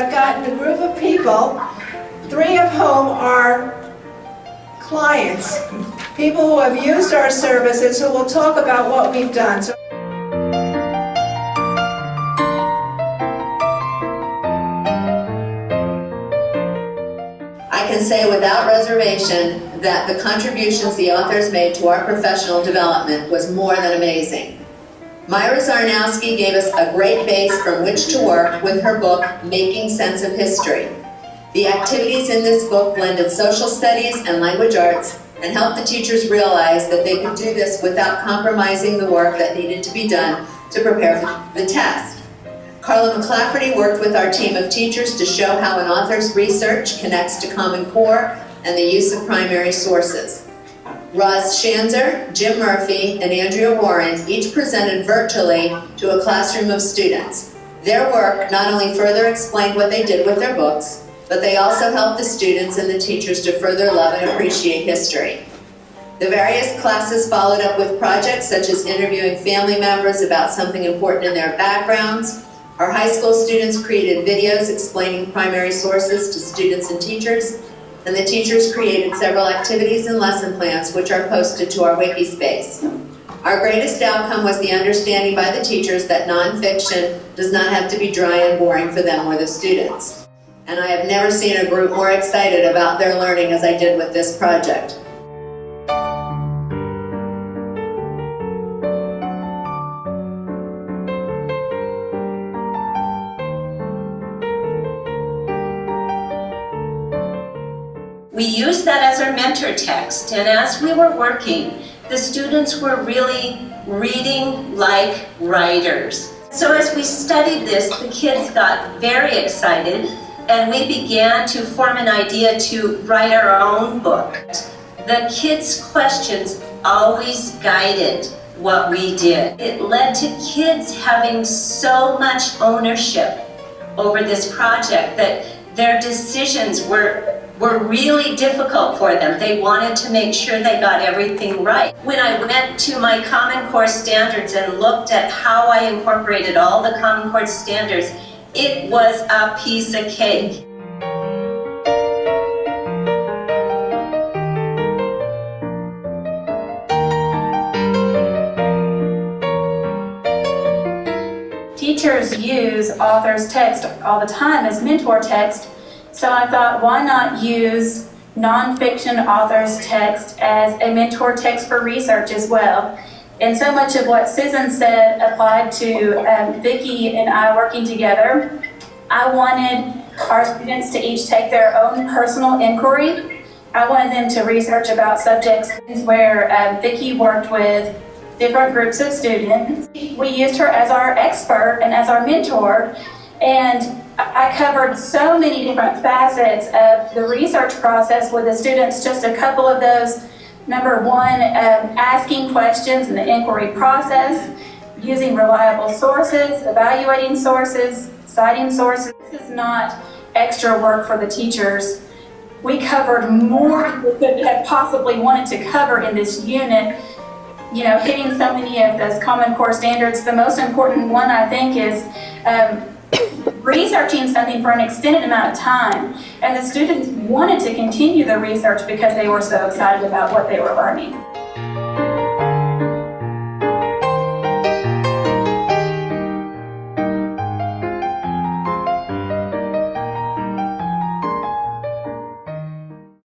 I've gotten a group of people, 3 of whom are clients, people who have used our services, who will talk about what we've done. So I can say without reservation that the contributions the authors made to our professional development was more than amazing. Myra Zarnowski gave us a great base from which to work with her book, Making Sense of History. The activities in this book blended social studies and language arts and helped the teachers realize that they could do this without compromising the work that needed to be done to prepare for the test. Carla McClafferty worked with our team of teachers to show how an author's research connects to Common Core and the use of primary sources. Roz Schanzer, Jim Murphy, and Andrea Warren each presented virtually to a classroom of students. Their work not only further explained what they did with their books, but they also helped the students and the teachers to further love and appreciate history. The various classes followed up with projects such as interviewing family members about something important in their backgrounds. Our high school students created videos explaining primary sources to students and teachers, and the teachers created several activities and lesson plans which are posted to our wiki space. Our greatest outcome was the understanding by the teachers that nonfiction does not have to be dry and boring for them or the students. And I have never seen a group more excited about their learning as I did with this project. We used that as our mentor text, and as we were working, the students were really reading like writers. So as we studied this, the kids got very excited, and we began to form an idea to write our own book. The kids' questions always guided what we did. It led to kids having so much ownership over this project that their decisions were really difficult for them. They wanted to make sure they got everything right. When I went to my Common Core standards and looked at how I incorporated all the Common Core standards, it was a piece of cake. Teachers use author's text all the time as mentor text. So I thought, why not use nonfiction author's text as a mentor text for research as well? And so much of what Susan said applied to Vicki and I working together. I wanted our students to each take their own personal inquiry. I wanted them to research about subjects where Vicki worked with different groups of students. We used her as our expert and as our mentor, and I covered so many different facets of the research process with the students, just a couple of those. Number one, asking questions in the inquiry process, using reliable sources, evaluating sources, citing sources. This is not extra work for the teachers. We covered more than we could have possibly wanted to cover in this unit, you know, hitting so many of those Common Core standards. The most important one, I think, is researching something for an extended amount of time, and the students wanted to continue the research because they were so excited about what they were learning.